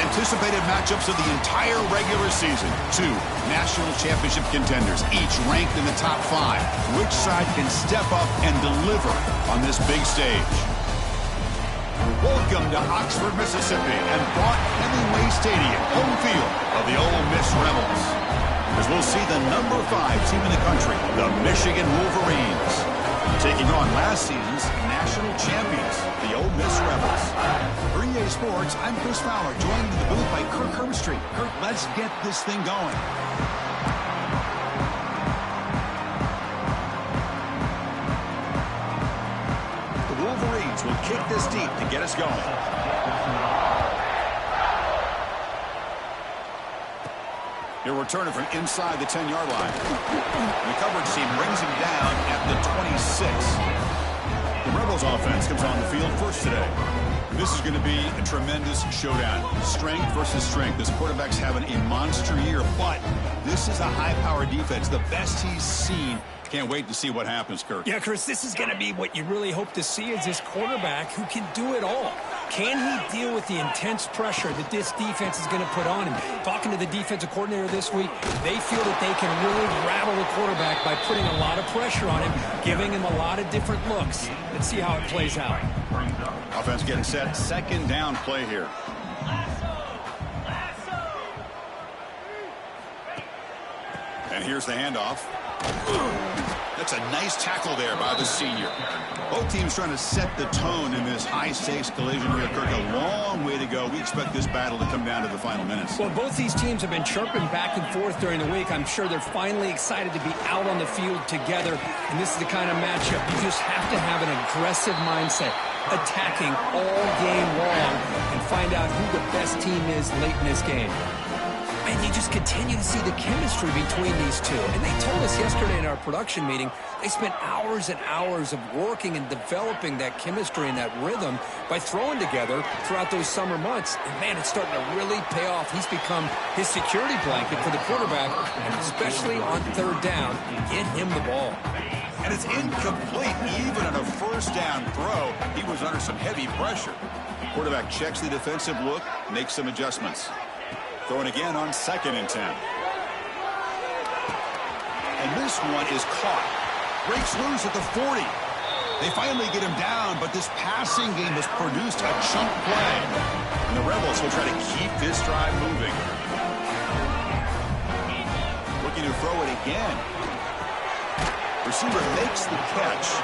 anticipated matchups of the entire regular season. Two national championship contenders, each ranked in the top 5. Which side can step up and deliver on this big stage? Welcome to Oxford, Mississippi, and Vaught Hemingway Stadium, home field of the Ole Miss Rebels. As we'll see the number 5 team in the country, the Michigan Wolverines, taking on last season's national champions, the Ole Miss Rebels. For EA Sports, I'm Chris Fowler, joined in the booth by Kirk Herbstreit. Kirk, let's get this thing going. The Wolverines will kick this deep to get us going. He'll return it from inside the 10-yard line. The coverage team brings him down at the 26. The Rebels offense comes on the field first today. This is going to be a tremendous showdown. Strength versus strength. This quarterback's having a monster year, but this is a high-powered defense, the best he's seen. Can't wait to see what happens, Kirk. Yeah, Chris, this is going to be what you really hope to see is this quarterback who can do it all. Can he deal with the intense pressure that this defense is going to put on him? Talking to the defensive coordinator this week, they feel that they can really rattle the quarterback by putting a lot of pressure on him, giving him a lot of different looks. Let's see how it plays out. Offense getting set. Second down play here. And here's the handoff. That's a nice tackle there by the senior. Both teams trying to set the tone in this high-stakes collision here, Kirk. A long way to go. We expect this battle to come down to the final minutes. Well, both these teams have been chirping back and forth during the week. I'm sure they're finally excited to be out on the field together. And this is the kind of matchup you just have to have an aggressive mindset, attacking all game long, and find out who the best team is late in this game. And you just continue to see the chemistry between these two. And they told us yesterday in our production meeting, they spent hours and hours of working and developing that chemistry and that rhythm by throwing together throughout those summer months. And, man, it's starting to really pay off. He's become his security blanket for the quarterback, and especially on third down, get him the ball. And it's incomplete. Even on a first down throw, he was under some heavy pressure. Quarterback checks the defensive look, makes some adjustments. Throwing again on 2nd and 10. And this one is caught. Breaks loose at the 40. They finally get him down, but this passing game has produced a chunk play. And the Rebels will try to keep this drive moving. Looking to throw it again. Receiver makes the catch.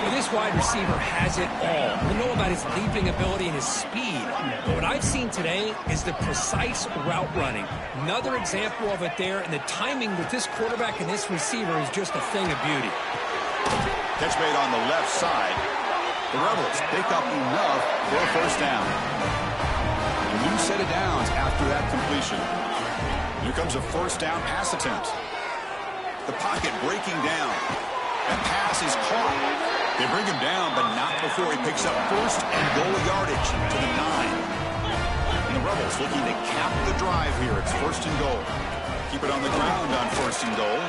Well, this wide receiver has it all. We know about his leaping ability and his speed. But what I've seen today is the precise route running. Another example of it there, and the timing with this quarterback and this receiver is just a thing of beauty. Catch made on the left side. The Rebels pick up enough for a first down. A new set of downs after that completion. Here comes a first down pass attempt. The pocket breaking down. That pass is caught. They bring him down, but not before he picks up first and goal yardage to the 9. And the Rebels looking to cap the drive here. It's 1st and goal. Keep it on the ground on 1st and goal.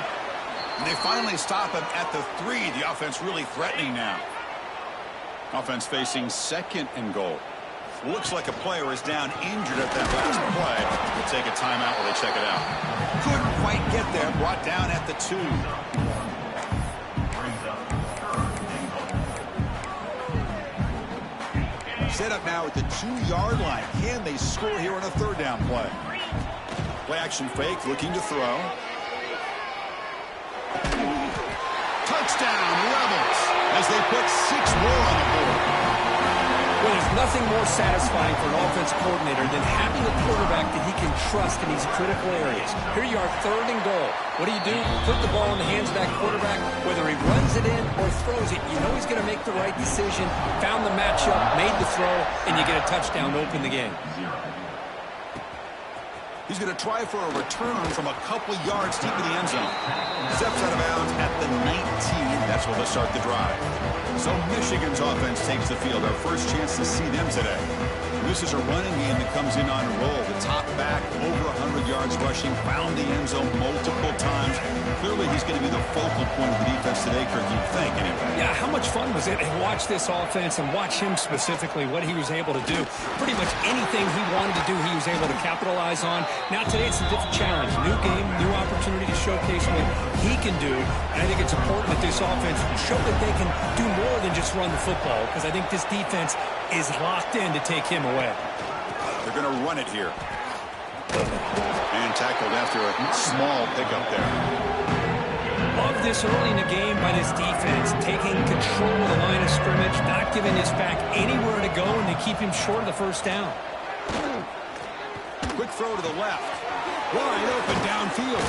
And they finally stop him at the 3. The offense really threatening now. Offense facing 2nd and goal. Looks like a player is down injured at that last play. We'll take a timeout while they check it out. Couldn't quite get there. Brought down at the 2. Set up now at the 2-yard line. Can they score here on a third down play? Play action fake, looking to throw. Touchdown, Rebels, as they put 6 more on the board. Well, there's nothing more satisfying for an offensive coordinator than having a quarterback that he can trust in these critical areas. Here you are, 3rd and goal. What do? Put the ball in the hands of that quarterback. Whether he runs it in or throws it, you know he's going to make the right decision. Found the matchup, made the throw, and you get a touchdown to open the game. He's going to try for a return from a couple yards deep in the end zone. Steps out of bounds at the 19. That's where they'll start the drive. So Michigan's offense takes the field. Our first chance to see them today. This is a running game that comes in on a roll. The top back, over 100 yards rushing, found the end zone multiple times. Clearly, he's going to be the focal point of the defense today, Kirk, you'd think, anyway. Yeah, how much fun was it to watch this offense and watch him specifically, what he was able to do. Pretty much anything he wanted to do, he was able to capitalize on. Now, today, it's a different challenge. New game, new opportunity to showcase what he can do. And I think it's important that this offense show that they can do more than just run the football, because I think this defense is locked in to take him away. They're going to run it here. And tackled after a small pickup there. Love this early in the game by this defense, taking control of the line of scrimmage, not giving this back anywhere to go, and they keep him short of the first down. Quick throw to the left. Wide open downfield.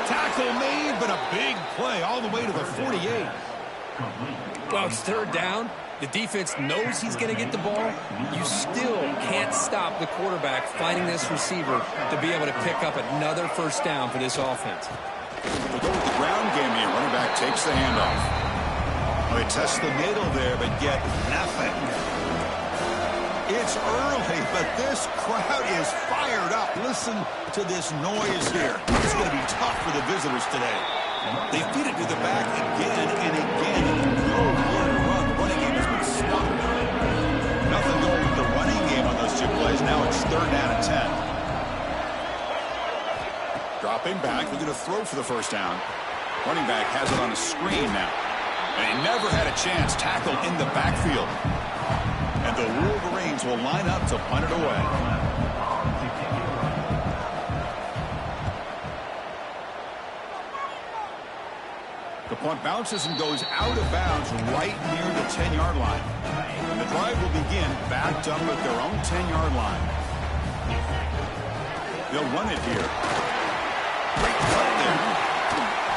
Tackle made, but a big play all the way to the 48. Well, it's third down. The defense knows he's going to get the ball. You still can't stop the quarterback finding this receiver to be able to pick up another first down for this offense. We'll go with the ground game here. Running back takes the handoff. Oh, they test the middle there, but get nothing. It's early, but this crowd is fired up. Listen to this noise here. It's going to be tough for the visitors today. They feed it to the back again and again. Nowhere to run. The running game has been stopped. Nothing going with the running game on those two plays. Now it's third down and 10. Dropping back. They're going to throw for the first down. Running back has it on a screen now. And he never had a chance. Tackled in the backfield. And the Wolverines will line up to punt it away. The punt bounces and goes out of bounds right near the 10-yard line. And the drive will begin backed up at their own 10-yard line. They'll run it here. Great cut there.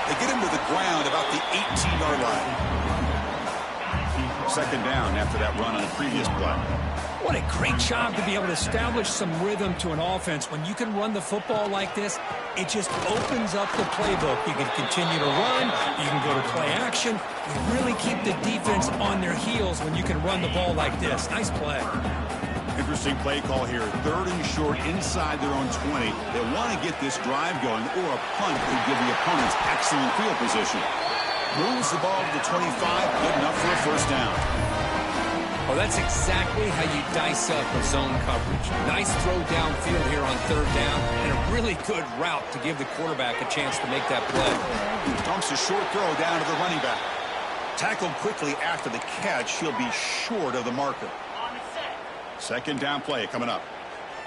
They get him to the ground about the 18-yard line. Second down after that run on the previous play. What a great job to be able to establish some rhythm to an offense. When you can run the football like this, it just opens up the playbook. You can continue to run. You can go to play action. You really keep the defense on their heels when you can run the ball like this. Nice play. Interesting play call here. Third and short inside their own 20. They want to get this drive going, or a punt could give the opponents excellent field position. Moves the ball to the 25. Good enough for a first down. Well, that's exactly how you dice up a zone coverage. Nice throw downfield here on third down, and a really good route to give the quarterback a chance to make that play. Dumps a short throw down to the running back. Tackled quickly after the catch. He'll be short of the marker. Second down play coming up.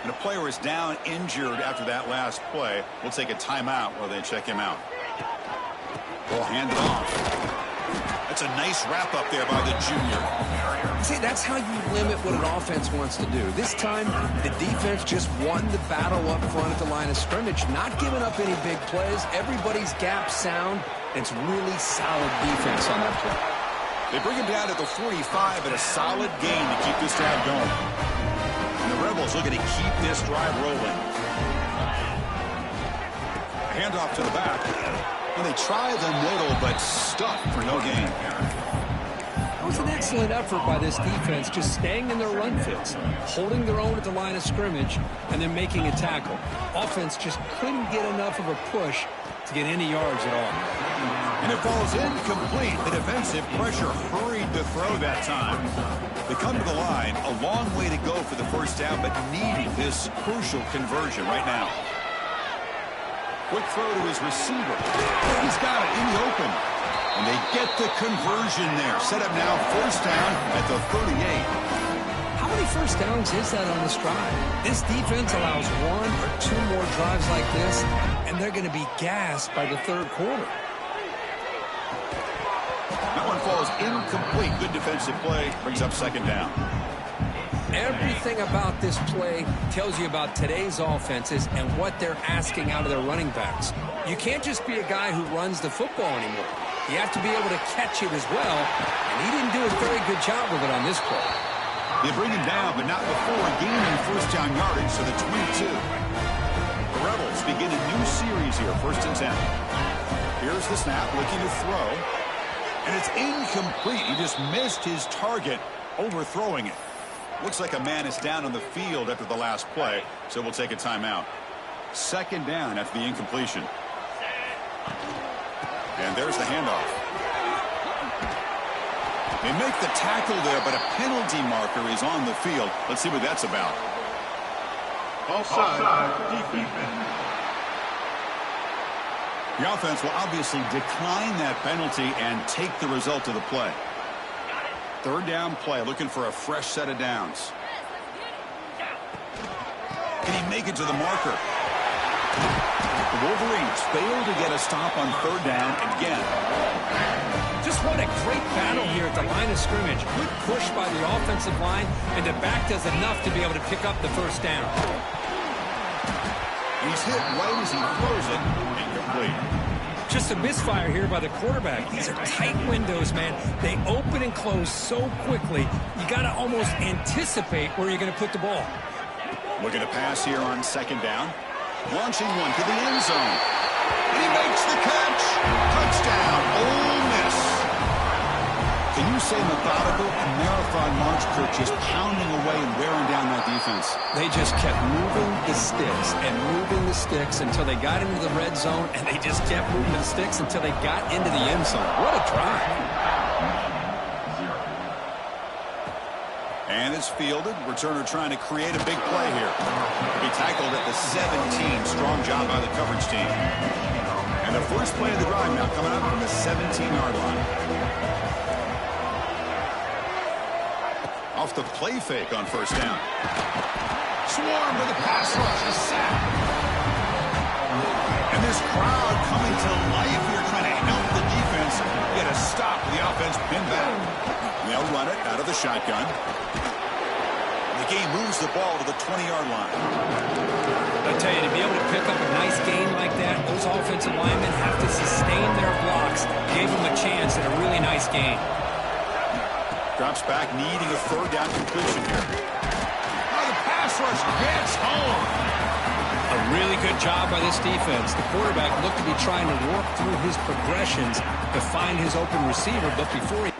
And a player is down injured after that last play. We'll take a timeout while they check him out. We'll hand it off. That's a nice wrap up there by the junior. See, that's how you limit what an offense wants to do. This time, the defense just won the battle up front at the line of scrimmage, not giving up any big plays. Everybody's gap sound. It's really solid defense on that play. They bring him down to the 45, and a solid gain to keep this drive going. And the Rebels looking to keep this drive rolling. Handoff to the back. And they try the middle, but stuck for no gain. It was an excellent effort by this defense, just staying in their run fits, holding their own at the line of scrimmage, and then making a tackle. Offense just couldn't get enough of a push to get any yards at all. And it falls incomplete. The defensive pressure hurried to throw that time. They come to the line, a long way to go for the first down, but needing this crucial conversion right now. Quick throw to his receiver. He's got it in the open. And they get the conversion there. Set up now first down at the 38. How many first downs is that on this drive? This defense allows one or two more drives like this, and they're going to be gassed by the third quarter. That one falls incomplete. Good defensive play. Brings up second down. Everything about this play tells you about today's offenses and what they're asking out of their running backs. You can't just be a guy who runs the football anymore. You have to be able to catch it as well, and he didn't do a very good job with it on this play. They bring him down, but not before gaining first down yardage to the 22. The Rebels begin a new series here, first and 10. Here's the snap, looking to throw, and it's incomplete. He just missed his target, overthrowing it. Looks like a man is down on the field after the last play, so we'll take a timeout. Second down after the incompletion. And there's the handoff. They make the tackle there, but a penalty marker is on the field. Let's see what that's about. Offside, defense. The offense will obviously decline that penalty and take the result of the play. Third down play, looking for a fresh set of downs. Can he make it to the marker? The Wolverines fail to get a stop on third down again. Just what a great battle here at the line of scrimmage. Good push by the offensive line, and the back does enough to be able to pick up the first down. He's hit right as he throws it, incomplete. Just a misfire here by the quarterback. These are tight windows, man. They open and close so quickly, you got to almost anticipate where you're going to put the ball. Looking to pass here on second down. Launching one to the end zone. And he makes the catch. Touchdown, Ole Miss. Can you say methodical? A marathon march, Kirk, just pounding away and wearing down that defense. They just kept moving the sticks and moving the sticks until they got into the red zone, and they just kept moving the sticks until they got into the end zone. What a drive. And it's fielded. Returner trying to create a big play here. He'll be tackled at the 17. Strong job by the coverage team. And the first play of the drive now coming out from the 17-yard line. Off the play fake on first down. Swarm with a pass rush, a sack. And this crowd coming to life here trying to help the defense get a stop with the offense pinned back. They'll run it out of the shotgun. The game moves the ball to the 20-yard line. I tell you, to be able to pick up a nice gain like that, those offensive linemen have to sustain their blocks. Gave them a chance at a really nice gain. Drops back, needing a third down completion here. Oh, the pass rush gets home. A really good job by this defense. The quarterback looked to be trying to work through his progressions to find his open receiver, but before he...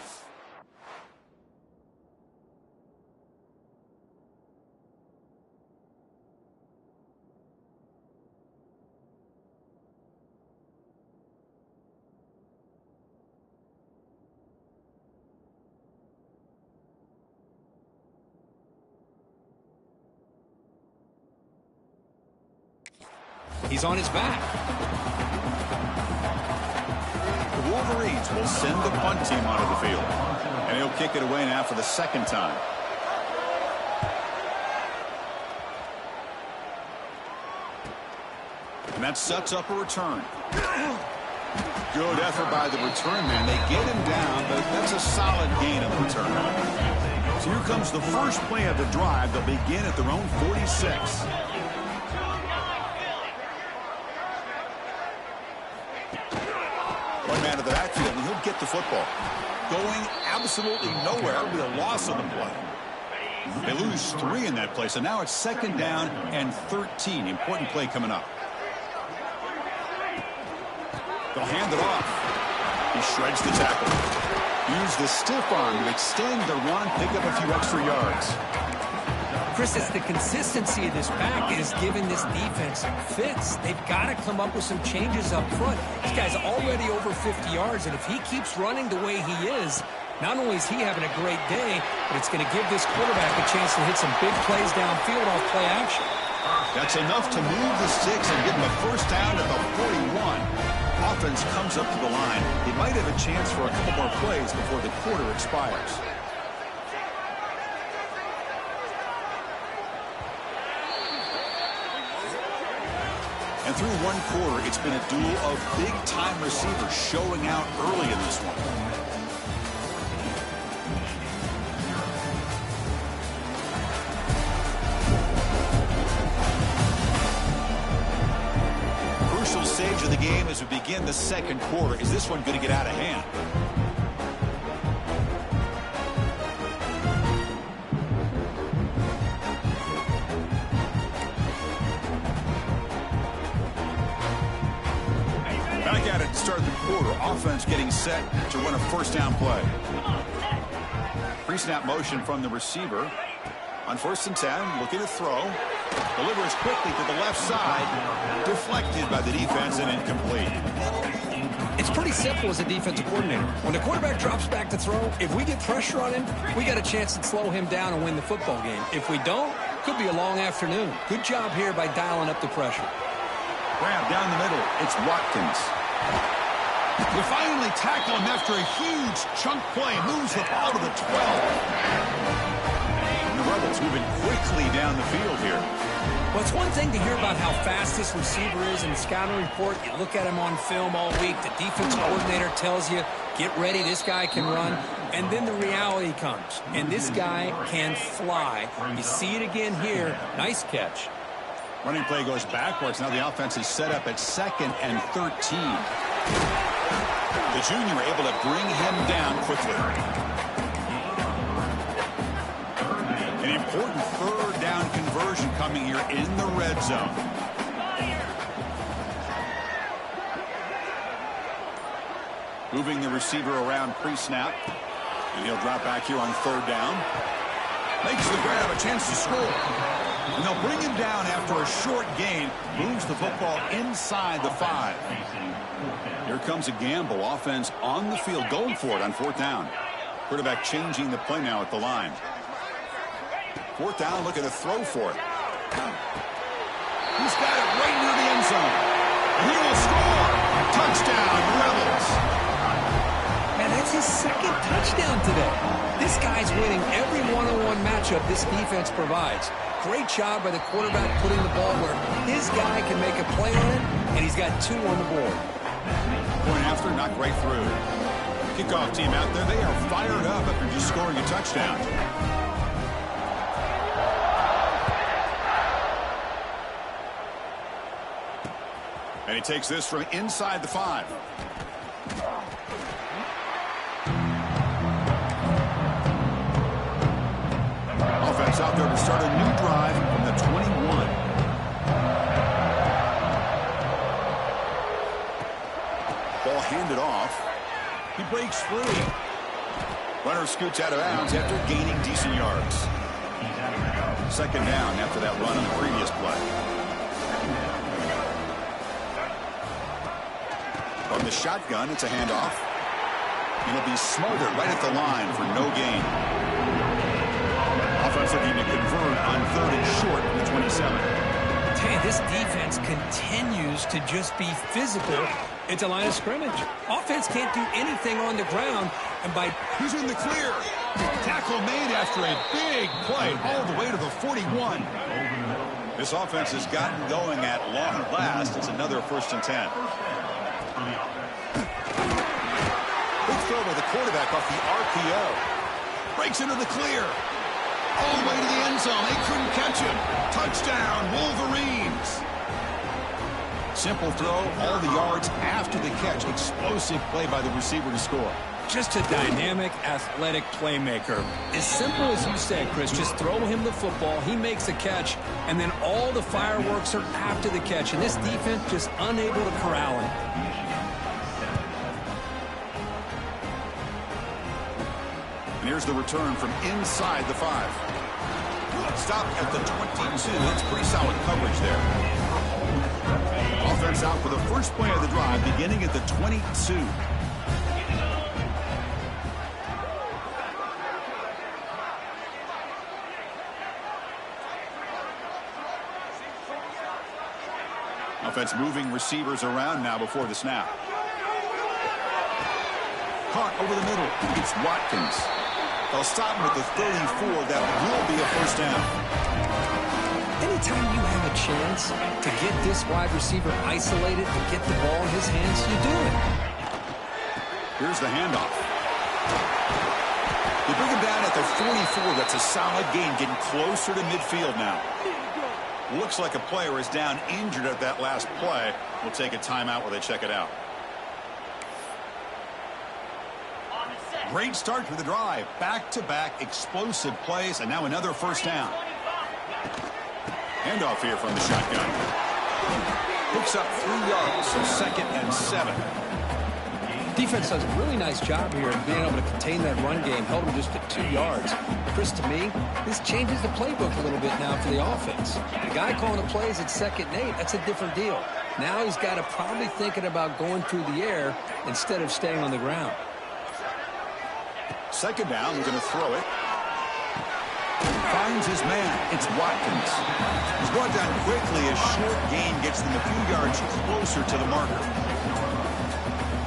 He's on his back. The Wolverines will send the punt team onto the field. And he'll kick it away now for the second time. And that sets up a return. Good effort by the return man. They get him down, but that's a solid gain on the return. So here comes the first play of the drive. They'll begin at their own 46. One man to the backfield, and he'll get the football. Going absolutely nowhere with a loss on the play. They lose 3 in that play, so now it's second down and 13. Important play coming up. They'll hand it off. He shreds the tackle. Use the stiff arm to extend the run, pick up a few extra yards. Chris, it's the consistency of this back is giving this defense fits. They've got to come up with some changes up front. This guy's already over 50 yards, and if he keeps running the way he is, not only is he having a great day, but it's going to give this quarterback a chance to hit some big plays downfield off play action. That's enough to move the sticks and give him a first down at the 41. Offense comes up to the line. He might have a chance for a couple more plays before the quarter expires. And through one quarter, it's been a duel of big-time receivers showing out early in this one. Crucial stage of the game as we begin the second quarter. Is this one going to get out of hand? Back at it to start the quarter. Offense getting set to run a first down play. Pre-snap motion from the receiver. On 1st and 10, looking to throw. Delivers quickly to the left side. Deflected by the defense and incomplete. It's pretty simple as a defensive coordinator. When the quarterback drops back to throw, if we get pressure on him, we got a chance to slow him down and win the football game. If we don't, could be a long afternoon. Good job here by dialing up the pressure. Grab down the middle. It's Watkins. We finally tackle him after a huge chunk play. Moves the ball to the 12. And the Rebels moving quickly down the field here. Well, it's one thing to hear about how fast this receiver is in the scouting report. You look at him on film all week. The defensive coordinator tells you, get ready, this guy can run. And then the reality comes. And this guy can fly. You see it again here. Nice catch. Running play goes backwards. Now the offense is set up at 2nd and 13. The junior able to bring him down quickly. An important 3rd down conversion coming here in the red zone. Moving the receiver around pre-snap. And he'll drop back here on 3rd down. Makes the grab, a chance to score. And they'll bring him down after a short gain. Moves the football inside the 5. Here comes a gamble. Offense on the field, going for it on 4th down. Quarterback changing the play now at the line. 4th down, looking to throw for it. He's got it right near the end zone. And he will score. Touchdown, Rebels. Man, that's his 2nd touchdown today. This guy's winning every one-on-one matchup this defense provides. Great job by the quarterback putting the ball where his guy can make a play on it, and he's got 2 on the board. Point after, knocked right through. Kickoff team out there, they are fired up after just scoring a touchdown. And he takes this from inside the 5. Offense out there to start a new drive from the 21. Ball handed off. He breaks free. Runner scoots out of bounds after gaining decent yards. 2nd down after that run on the previous play. From the shotgun, it's a handoff. And it'll be smothered right at the line for no gain. Offense looking to convert on 3rd and short from the 27. Hey, this defense continues to just be physical at the line of scrimmage. Offense can't do anything on the ground. And by who's in the clear? Tackle made after a big play all the way to the 41. This offense has gotten going at long last. It's another 1st and 10. Big throw by the quarterback off the RPO. Breaks into the clear. All the way to the end zone. They couldn't catch him. Touchdown, Wolverines. Simple throw, all the yards after the catch. Explosive play by the receiver to score. Just a dynamic, athletic playmaker. As simple as you said, Chris, just throw him the football, he makes a catch, and then all the fireworks are after the catch. And this defense just unable to corral him. And here's the return from inside the 5. Stop at the 22. That's pretty solid coverage there. Offense out for the first play of the drive, beginning at the 22. Offense moving receivers around now before the snap. Caught over the middle. It's Watkins. They'll stop him at the 34. That will be a 1st down. Anytime you have a chance to get this wide receiver isolated and get the ball in his hands, you do it. Here's the handoff. They bring him down at the 44. That's a solid gain, getting closer to midfield now. Looks like a player is down injured at that last play. We'll take a timeout while they check it out. Great start to the drive. Back-to-back explosive plays, and now another 1st down. Handoff here from the shotgun. Picks up 3 yards, so 2nd and 7. Defense does a really nice job here of being able to contain that run game, held them just at 2 yards. Chris, to me, this changes the playbook a little bit now for the offense. The guy calling the plays at 2nd and 8, that's a different deal. Now he's got to probably thinking about going through the air instead of staying on the ground. 2nd down, we're going to throw it. Finds his man. It's Watkins. He's brought down quickly as short gain gets them a few yards closer to the marker.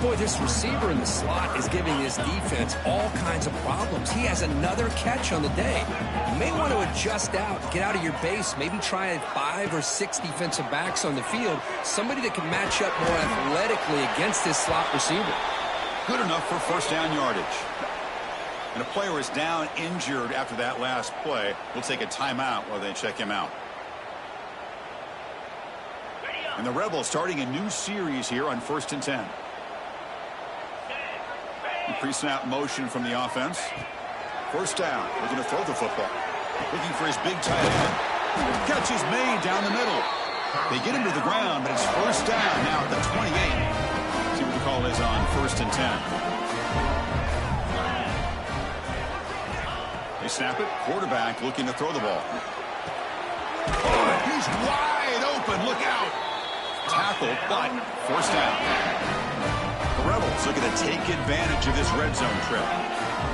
Boy, this receiver in the slot is giving his defense all kinds of problems. He has another catch on the day. You may want to adjust out, get out of your base, maybe try 5 or 6 defensive backs on the field, somebody that can match up more athletically against this slot receiver. Good enough for 1st down yardage. And a player is down injured after that last play. We'll take a timeout while they check him out. And the Rebels starting a new series here on 1st and 10. Pre-snap motion from the offense. 1st down. We're going to throw the football. Looking for his big tight end. Catch is made down the middle. They get him to the ground, but it's 1st down now at the 28. See what the call is on 1st and 10. They snap it. Quarterback looking to throw the ball. Oh, he's wide open. Look out. Tackle, but 1st down. The Rebels looking to take advantage of this red zone trip.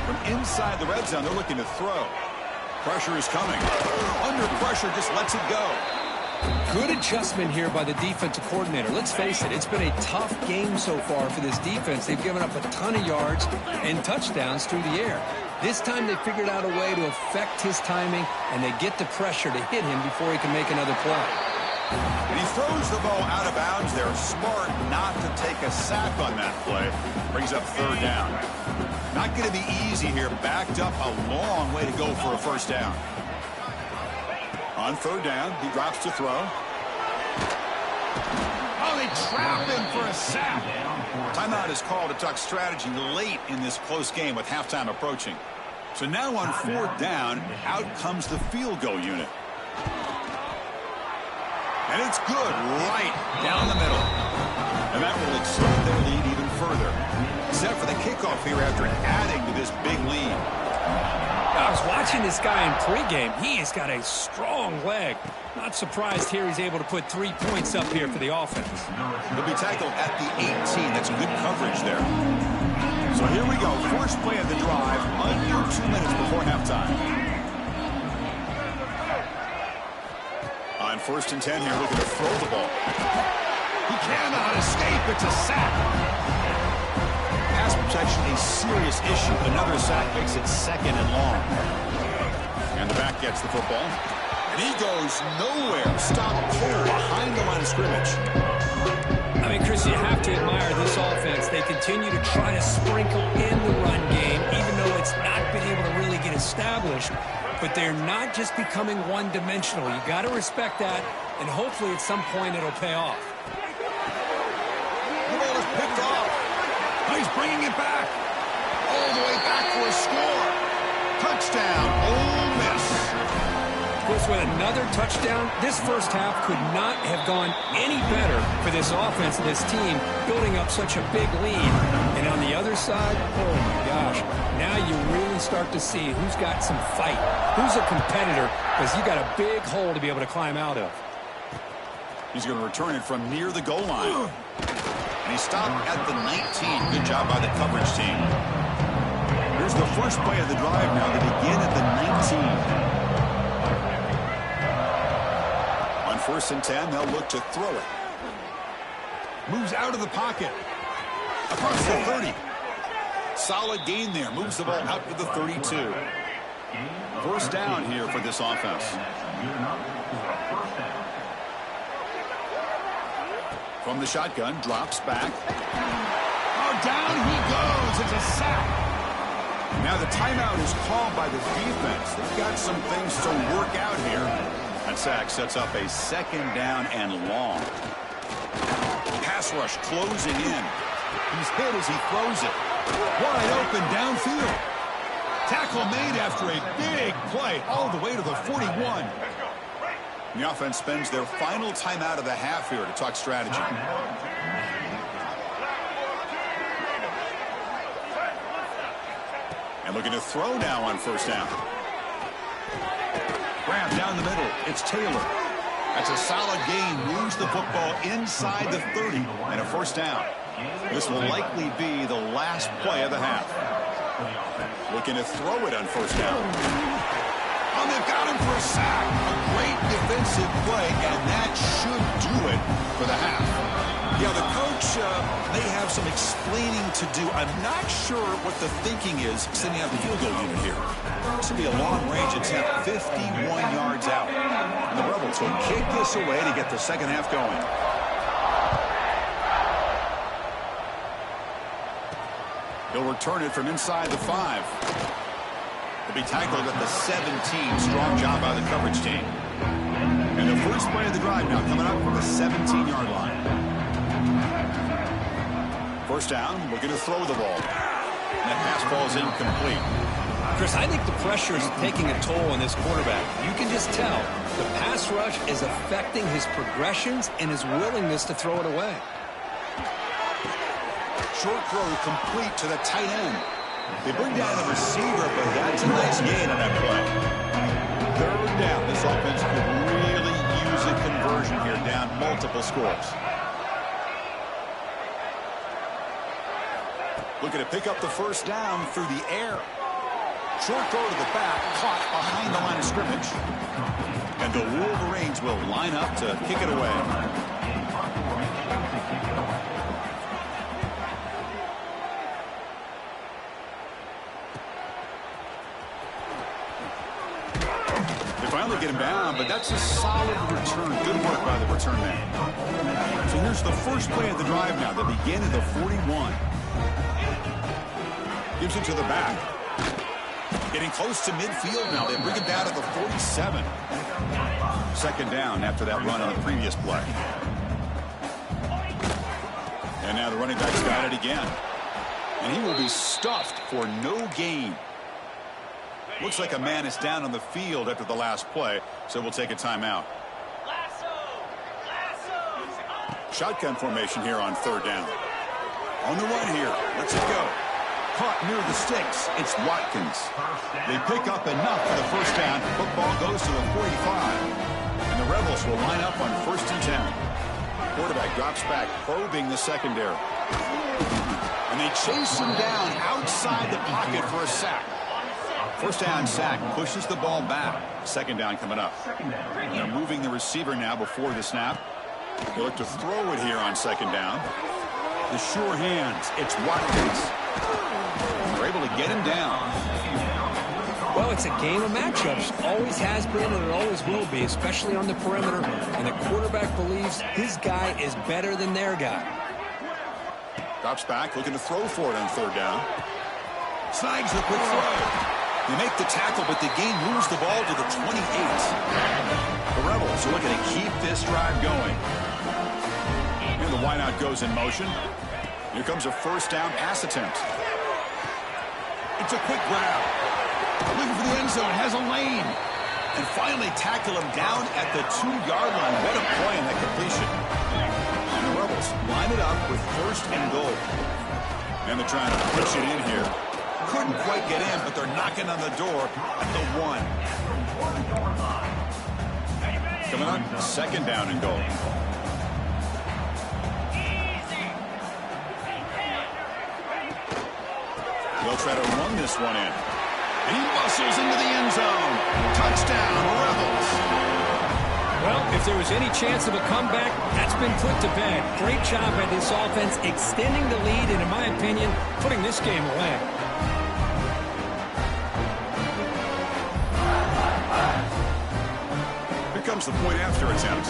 From inside the red zone, they're looking to throw. Pressure is coming. Under pressure, just lets it go. Good adjustment here by the defensive coordinator. Let's face it, it's been a tough game so far for this defense. They've given up a ton of yards and touchdowns through the air. This time they figured out a way to affect his timing, and they get the pressure to hit him before he can make another play. And he throws the ball out of bounds there. Smart not to take a sack on that play. Brings up 3rd down. Not going to be easy here. Backed up a long way to go for a 1st down. On 3rd down, he drops to throw. Oh, they trap him for a sack. Timeout is called to talk strategy late in this close game with halftime approaching. So now on 4th down, out comes the field goal unit. And it's good right down the middle. And that will extend their lead even further. Set for the kickoff here after adding to this big lead. I was watching this guy in pregame. He has got a strong leg. Not surprised here he's able to put 3 points up here for the offense. He'll be tackled at the 18. That's good coverage there. So here we go. First play of the drive. Under 2 minutes before halftime. On 1st and 10 here, looking to throw the ball. He cannot escape. It's a sack. Pass protection, a serious issue. Another sack makes it 2nd and long. And the back gets the football. And he goes nowhere. Stopped cold behind the line of scrimmage. I mean, Chris, you have to admire this offense. They continue to try to sprinkle in the run game, even though it's not been able to really get established. But they're not just becoming one-dimensional. You got to respect that, and hopefully at some point it'll pay off. The ball is picked off. He's bringing it back. All the way back for a score. Touchdown, Ole Miss. Of course, with another touchdown, this first half could not have gone any better for this offense and this team, building up such a big lead. And on the other side, oh my gosh, now you really start to see who's got some fight, who's a competitor, because you got a big hole to be able to climb out of. He's going to return it from near the goal line. And he stopped at the 19. Good job by the coverage team. Here's the first play of the drive now. They begin at the 19. On 1st and 10, they'll look to throw it. Moves out of the pocket. Across the 30. Solid gain there. Moves the ball out to the 32. 1st down here for this offense. From the shotgun, drops back. Oh, down he goes. It's a sack. Now the timeout is called by the defense. They've got some things to work out here. That sack sets up a 2nd down and long. Pass rush closing in. He's hit as he throws it. Wide open downfield. Tackle made after a big play all the way to the 41. The offense spends their final timeout of the half here to talk strategy. And looking to throw now on first down. Grab down the middle. It's Taylor. That's a solid gain. Moves the football inside the 30 and a first down. This will likely be the last play of the half. Looking to throw it on first down. Oh, they've got him for a sack. A great defensive play, and that should do it for the half. Yeah, the coach may have some explaining to do. I'm not sure what the thinking is sending out the field goal unit here. This will be a long-range attempt, 51 yards out. And the Rebels will kick this away to get the second half going. He'll return it from inside the 5. He'll be tackled at the 17. Strong job by the coverage team. And the first play of the drive now coming up from the 17-yard line. First down, looking to throw the ball. And that pass ball is incomplete. Chris, I think the pressure is taking a toll on this quarterback. You can just tell the pass rush is affecting his progressions and his willingness to throw it away. Short throw complete to the tight end. They bring down the receiver, but that's a nice gain on that play. Third down. This offense could really use a conversion here, down multiple scores. Looking to pick up the first down through the air. Short throw to the back, caught behind the line of scrimmage. And the Wolverines will line up to kick it away. They finally get him down, but that's a solid return. Good work by the return man. So here's the first play of the drive now. They begin at the 41. Gives it to the back. Getting close to midfield now. They bring him down to the 47. Second down after that run on the previous play. And now the running back's got it again. And he will be stuffed for no gain. Looks like a man is down on the field after the last play, so we'll take a timeout. Shotgun formation here on third down. On the run here. Let's it go. Caught near the sticks. It's Watkins. They pick up enough for the first down. Football goes to the 45. And the Rebels will line up on first and 10. Quarterback drops back, probing the secondary. And they chase him down outside the pocket for a sack. First down sack, pushes the ball back. Second down coming up. They're moving the receiver now before the snap. They look to throw it here on second down. The sure hands. It's Watkins. They're able to get him down. Well, it's a game of matchups. Always has been and it always will be, especially on the perimeter. And the quarterback believes his guy is better than their guy. Drops back, looking to throw for it on third down. Snags the quick throw. They make the tackle, but the game moves the ball to the 28. The Rebels are looking to keep this drive going. And the wideout goes in motion. Here comes a first down pass attempt. It's a quick grab. Looking for the end zone, has a lane. And finally tackle him down at the 2-yard line. What a play on that completion. And the Rebels line it up with first and goal. And they're trying to push it in here. Couldn't quite get in, but they're knocking on the door at the 1. Coming on, second down and goal. They'll try to run this one in. And he muscles into the end zone. Touchdown, Rebels. Well, if there was any chance of a comeback, that's been put to bed. Great job by this offense extending the lead and, in my opinion, putting this game away. Here comes the point after attempt.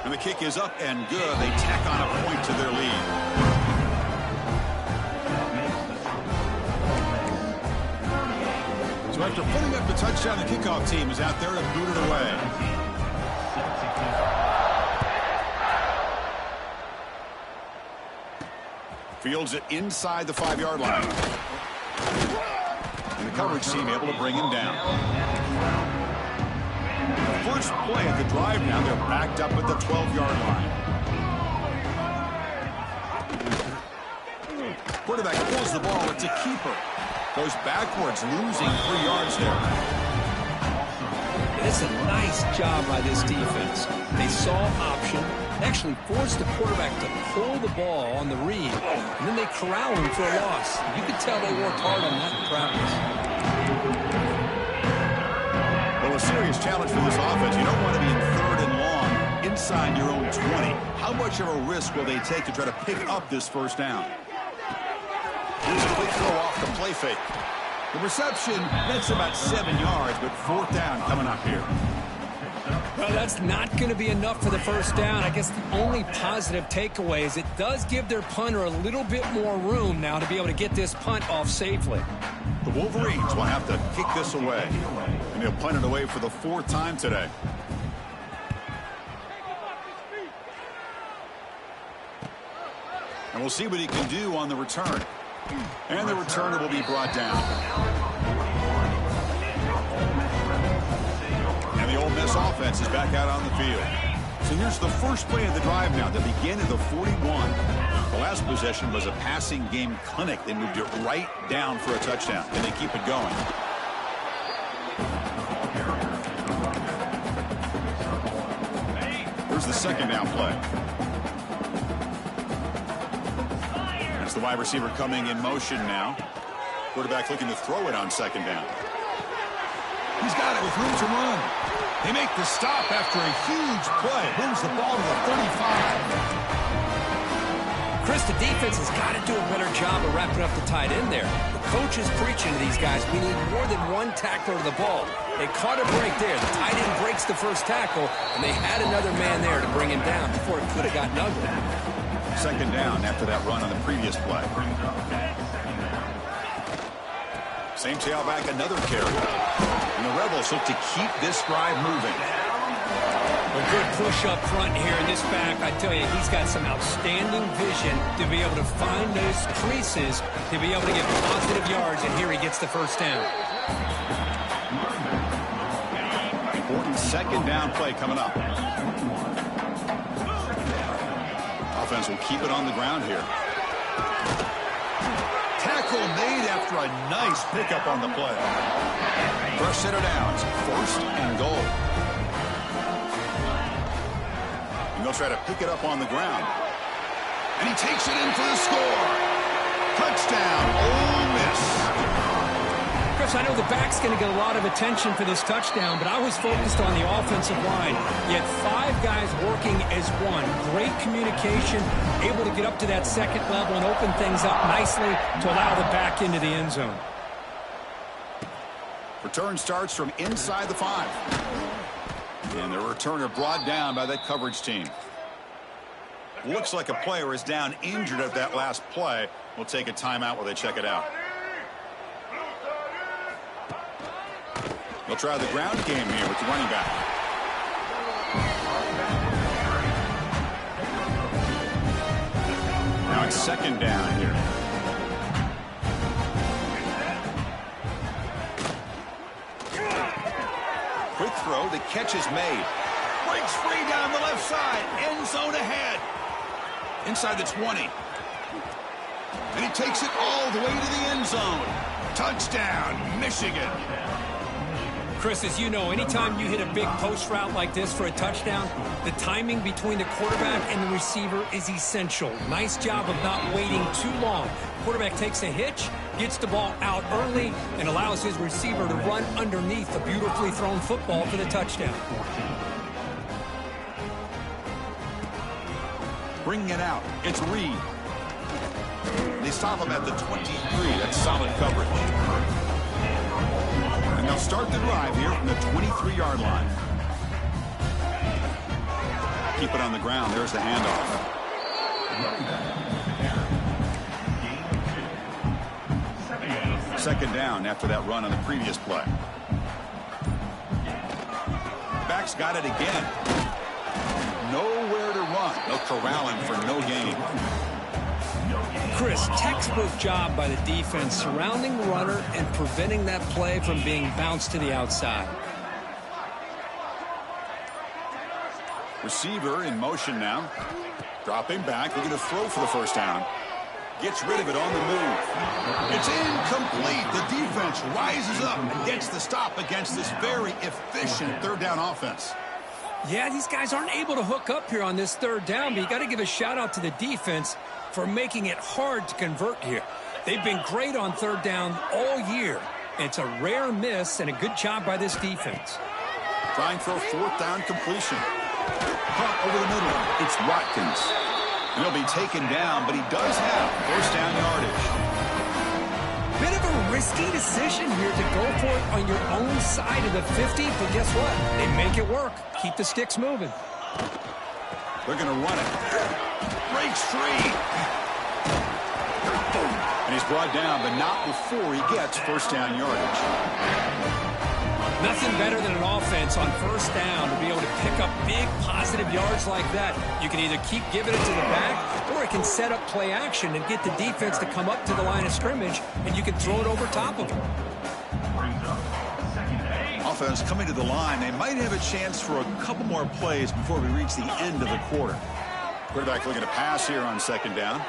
And the kick is up and good. They tack on a point to their lead. So after putting up the touchdown, the kickoff team is out there to boot it away. Fields it inside the 5-yard line. And the coverage team able to bring him down. First play at the drive now. They're backed up at the 12-yard line. Quarterback pulls the ball. It's a keeper. Goes backwards, losing 3 yards there. It's a nice job by this defense. They saw option, actually forced the quarterback to pull the ball on the read, and then they corral him for a loss. You could tell they worked hard on that in practice. Well, a serious challenge for this offense. You don't want to be in 3rd and long inside your own 20. How much of a risk will they take to try to pick up this first down? Here's a quick throw off the play fake. The reception, that's about 7 yards, but 4th down coming up here. Well, that's not going to be enough for the first down. I guess the only positive takeaway is it does give their punter a little bit more room now to be able to get this punt off safely. The Wolverines will have to kick this away, and they'll punt it away for the 4th time today. And we'll see what he can do on the return. And the returner will be brought down. And the Ole Miss offense is back out on the field. So here's the first play of the drive now. They begin at the 41. The last possession was a passing game clinic. They moved it right down for a touchdown. And they keep it going. Here's the second down play. The wide receiver coming in motion now. Quarterback looking to throw it on second down. He's got it with room to run. They make the stop after a huge play. Moves the ball to the 35. Chris, the defense has got to do a better job of wrapping up the tight end there. The coach is preaching to these guys, we need more than one tackler to the ball. They caught a break there. The tight end breaks the first tackle, and they had another man there to bring him down before it could have gotten ugly. Second down after that run on the previous play. Same tailback, another carry. And the Rebels look to keep this drive moving. A good push up front here in this back. I tell you, he's got some outstanding vision to be able to find those creases, to be able to get positive yards, and here he gets the first down. Important second down play coming up. Offense will keep it on the ground here. Tackle made after a nice pickup on the play. First set of downs, 1st and goal. And they'll try to pick it up on the ground. And he takes it in for the score. Touchdown, Ole Miss. Chris, I know the back's going to get a lot of attention for this touchdown, but I was focused on the offensive line. You had 5 guys working as one. Great communication, able to get up to that second level and open things up nicely to allow the back into the end zone. Return starts from inside the 5. And the returner brought down by that coverage team. Looks like a player is down injured at that last play. We'll take a timeout while they check it out. They'll try the ground game here with the running back. Now it's second down here. Quick throw. The catch is made. Breaks free down the left side. End zone ahead. Inside the 20. And he takes it all the way to the end zone. Touchdown, Michigan. Chris, as you know, anytime you hit a big post route like this for a touchdown, the timing between the quarterback and the receiver is essential. Nice job of not waiting too long. Quarterback takes a hitch, gets the ball out early, and allows his receiver to run underneath the beautifully thrown football for the touchdown. Bringing it out. It's Reed. They stop him at the 23. That's solid coverage. And they'll start the drive here from the 23-yard line. Keep it on the ground. There's the handoff. Second down after that run on the previous play. Back's got it again. Nowhere to run. They'll corral him for no gain. Chris, textbook job by the defense surrounding the runner and preventing that play from being bounced to the outside. Receiver in motion now. Dropping back, looking to throw for the first down. Gets rid of it on the move. It's incomplete. The defense rises up and gets the stop against this very efficient third down offense. Yeah, these guys aren't able to hook up here on this third down, but you got to give a shout-out to the defense for making it hard to convert here. They've been great on third down all year. It's a rare miss and a good job by this defense. Trying for a fourth down completion. Punt over the middle. It's Watkins. He'll be taken down, but he does have first down yardage. Bit of a risky decision here to go for it on your own side of the 50, but guess what? They make it work. Keep the sticks moving. They're going to run it. Breaks free. And he's brought down, but not before he gets first down yardage. Nothing better than an offense on first down to be able to pick up big positive yards like that. You can either keep giving it to the back, or it can set up play action and get the defense to come up to the line of scrimmage, and you can throw it over top of them. Offense coming to the line. They might have a chance for a couple more plays before we reach the end of the quarter. Quarterback looking to pass here on second down.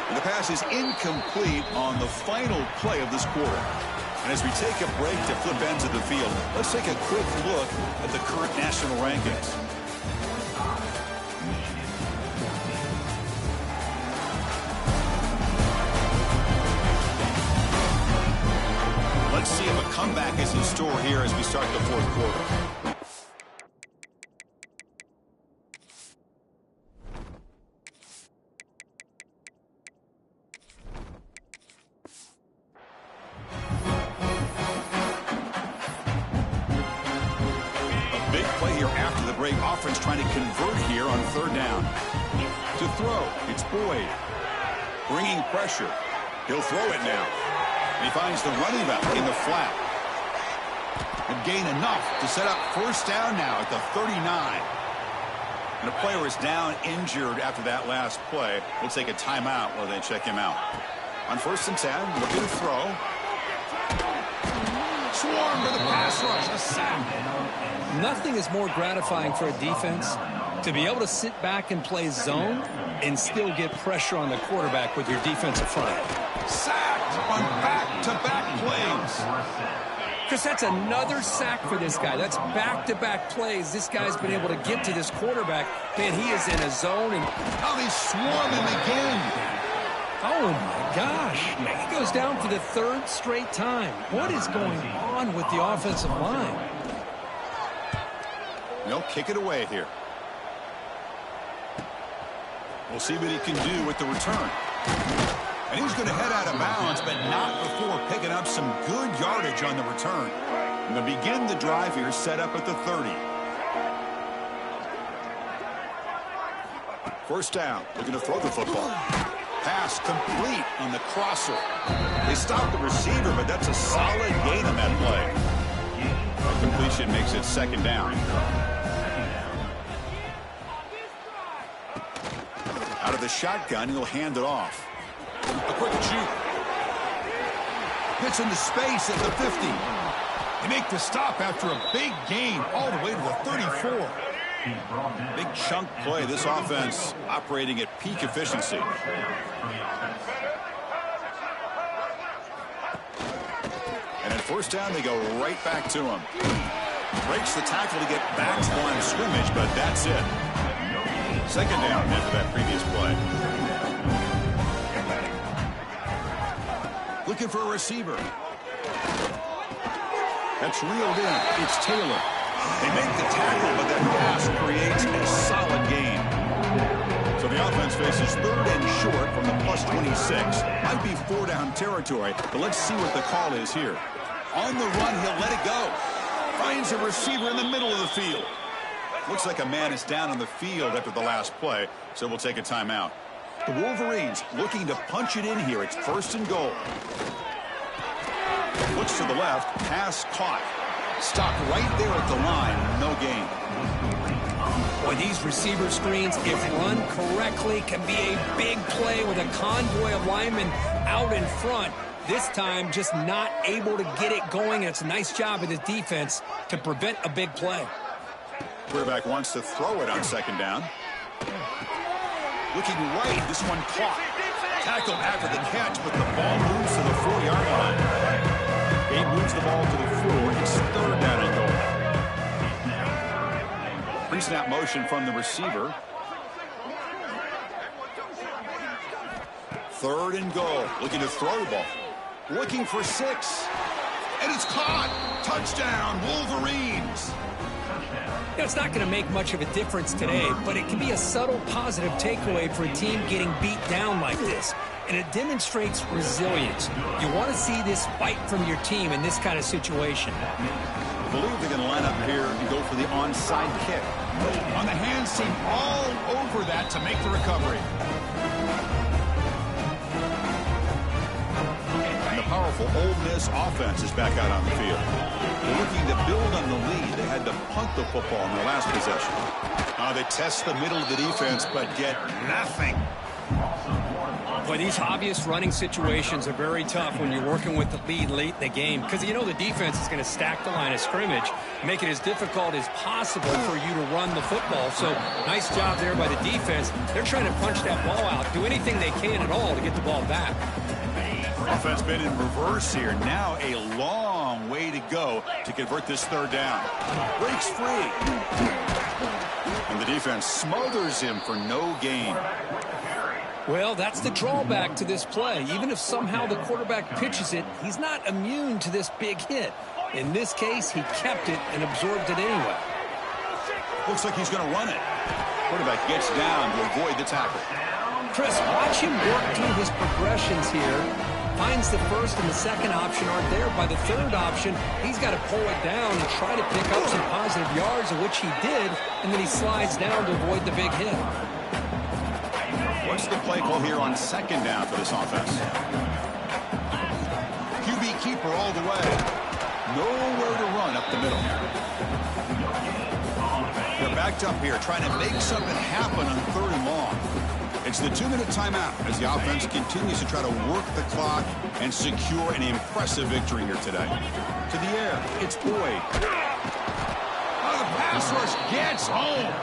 And the pass is incomplete on the final play of this quarter. And as we take a break to flip ends of the field, let's take a quick look at the current national rankings. Let's see if a comeback is in store here as we start the fourth quarter. Offense trying to convert here on third down. To throw, it's Boyd. Bringing pressure. He'll throw it now. And he finds the running back in the flat. And gain enough to set up first down now at the 39. And a player is down injured after that last play. We'll take a timeout while they check him out. On first and 10, looking to throw. Swarm to the pass rush, a sack. Nothing is more gratifying for a defense to be able to sit back and play zone and still get pressure on the quarterback with your defensive front. Sacked on back-to-back plays. Chris, that's another sack for this guy. That's back-to-back plays. This guy's been able to get to this quarterback. Man, he is in a zone. And now they swarm him again. Oh, my gosh. He goes down for the third straight time. What is going on with the offensive line? They'll kick it away here. We'll see what he can do with the return. And he's going to head out of bounds, but not before picking up some good yardage on the return. And to begin the drive here, set up at the 30. First down, looking to throw the football. Pass complete on the crosser. They stop the receiver, but that's a solid gain on that play. The completion makes it second down. Out of the shotgun, he'll hand it off. A quick juke. Hits into space at the 50. They make the stop after a big gain all the way to the 34. Big chunk play. This offense operating at peak efficiency. And at first down, they go right back to him. Breaks the tackle to get back to the line of scrimmage, but that's it. Second down after that previous play. Looking for a receiver. That's reeled in. It's Taylor. They make the tackle, but that pass creates a solid gain. So the offense faces third and short from the plus 26. Might be four-down territory, but let's see what the call is here. On the run, he'll let it go. Finds a receiver in the middle of the field. Looks like a man is down on the field after the last play, so we'll take a timeout. The Wolverines looking to punch it in here. It's first and goal. Looks to the left, pass caught. Stopped right there at the line, no gain. Boy, these receiver screens, if run correctly, can be a big play with a convoy of linemen out in front. This time, just not able to get it going. It's a nice job of the defense to prevent a big play. Quarterback wants to throw it on second down. Looking right, this one caught. Tackled after the catch, but the ball moves to the 4-yard line. He moves the ball to the 4. It's 3rd down and goal. Pre-snap motion from the receiver. 3rd and goal. Looking to throw the ball. Looking for 6. And it's caught. Touchdown, Wolverines. It's not going to make much of a difference today, but it can be a subtle positive takeaway for a team getting beat down like this. And it demonstrates resilience. You want to see this fight from your team in this kind of situation. I believe they're going to line up here and go for the onside kick. On the hands team all over that to make the recovery. And the powerful Ole Miss offense is back out on the field. They're looking to build on the lead. They had to punt the football in their last possession. They test the middle of the defense, but get nothing. Boy, these obvious running situations are very tough when you're working with the lead late in the game because you know the defense is going to stack the line of scrimmage, make it as difficult as possible for you to run the football. So nice job there by the defense. They're trying to punch that ball out, do anything they can at all to get the ball back. Offense been in reverse here. Now a long way to go to convert this 3rd down. Breaks free. And the defense smothers him for no gain. Well, that's the drawback to this play. Even if somehow the quarterback pitches it, he's not immune to this big hit. In this case, he kept it and absorbed it anyway. Looks like he's going to run it. Quarterback gets down to avoid the tackle. Chris, watch him work through his progressions here. Finds the 1st and the 2nd option aren't there. By the 3rd option, he's got to pull it down and try to pick up some positive yards, of which he did, and then he slides down to avoid the big hit. What's the play call here on 2nd down for this offense? QB keeper all the way. Nowhere to run up the middle. They're backed up here trying to make something happen on 3rd and long. It's the 2-minute timeout as the offense continues to try to work the clock and secure an impressive victory here today. To the air, it's Boyd. Oh, the pass rush gets home.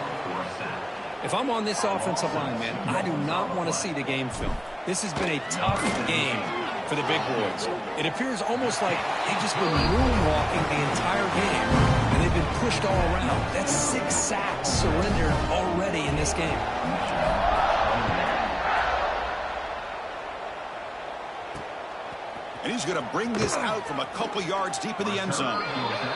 If I'm on this offensive line, man, I do not want to see the game film. This has been a tough game for the big boys. It appears almost like they've just been moonwalking the entire game, and they've been pushed all around. That's 6 sacks surrendered already in this game. And he's going to bring this out from a couple yards deep in the end zone.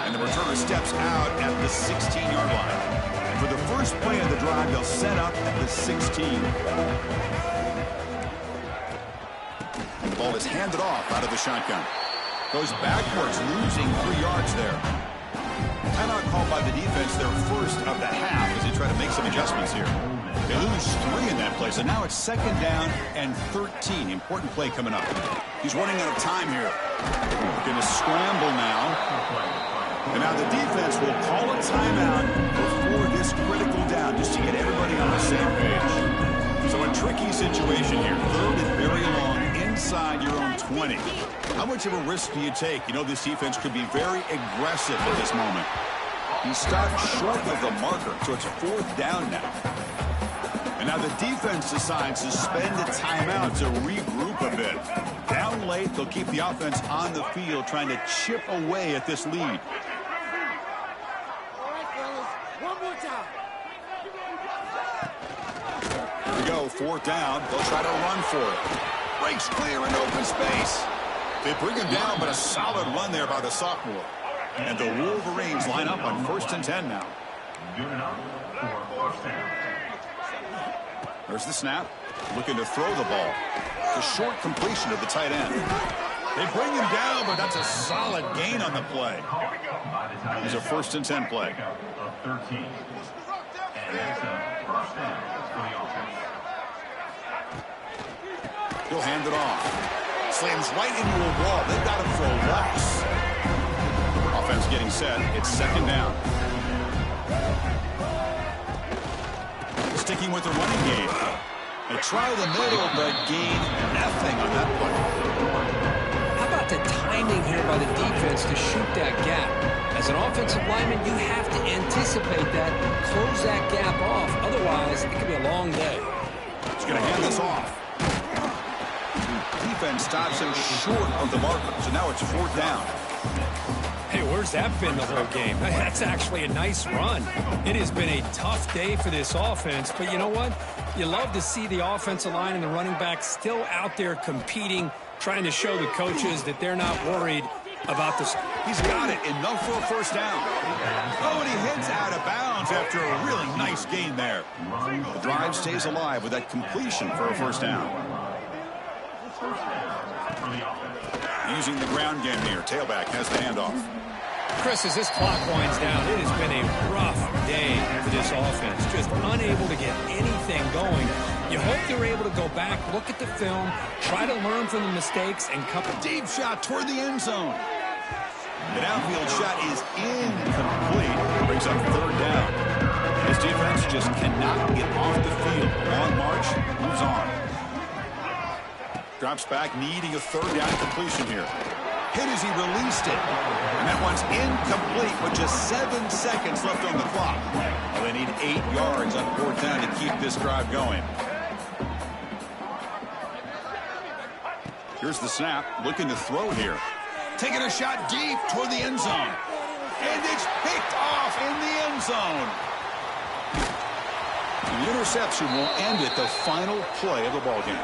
And the returner steps out at the 16-yard line. And for the first play of the drive, they'll set up at the 16. And the ball is handed off out of the shotgun. Goes backwards, losing 3 yards there. Timeout called by the defense, their first of the half, as they try to make some adjustments here. They lose 3 in that play, so now it's 2nd down and 13. Important play coming up. He's running out of time here. Going to scramble now. And now the defense will call a timeout before this critical down, just to get everybody on the same page. So a tricky situation here. 3rd and very long inside your own 20. How much of a risk do you take? You know this defense could be very aggressive at this moment. He stopped short of the marker, so it's 4th down now. And now the defense decides to spend a timeout to regroup a bit. Down late, they'll keep the offense on the field trying to chip away at this lead. All right, fellas, one more time. Here we go, 4th down. They'll try to run for it. Breaks clear in open space. They bring him down, but a solid run there by the sophomore. And the Wolverines line up on 1st and 10 now. There's the snap. Looking to throw the ball. It's a short completion of the tight end. They bring him down, but that's a solid gain on the play. It's a 1st and 10 play. He'll hand it off. Slams right into a wall. They've got him for a loss. Offense getting set. It's 2nd down. Sticking with the running game. They try the middle, but gain nothing on that play. How about the timing here by the defense to shoot that gap? As an offensive lineman, you have to anticipate that, close that gap off. Otherwise, it could be a long day. He's going to hand this off. Defense stops him short of the marker, so now it's 4th down. Hey, where's that been the whole game? That's actually a nice run. It has been a tough day for this offense, but you know what? You love to see the offensive line and the running back still out there competing, trying to show the coaches that they're not worried about this. He's got it. Enough for a 1st down. Oh, and he hits out of bounds after a really nice gain there. The drive stays alive with that completion for a 1st down. Using the ground game here. Tailback has the handoff. Chris, as this clock winds down, it has been a rough day for this offense. Just unable to get anything going. You hope they're able to go back, look at the film, try to learn from the mistakes, and come. Deep shot toward the end zone. The downfield shot is incomplete. Brings up 3rd down. His defense just cannot get off the field. On march, moves on. Drops back, needing a 3rd down completion here. Hit as he released it. And that one's incomplete with just 7 seconds left on the clock. Well, they need 8 yards on 4th down to keep this drive going. Here's the snap, looking to throw here. Taking a shot deep toward the end zone. And it's picked off in the end zone. The interception will end it, the final play of the ballgame.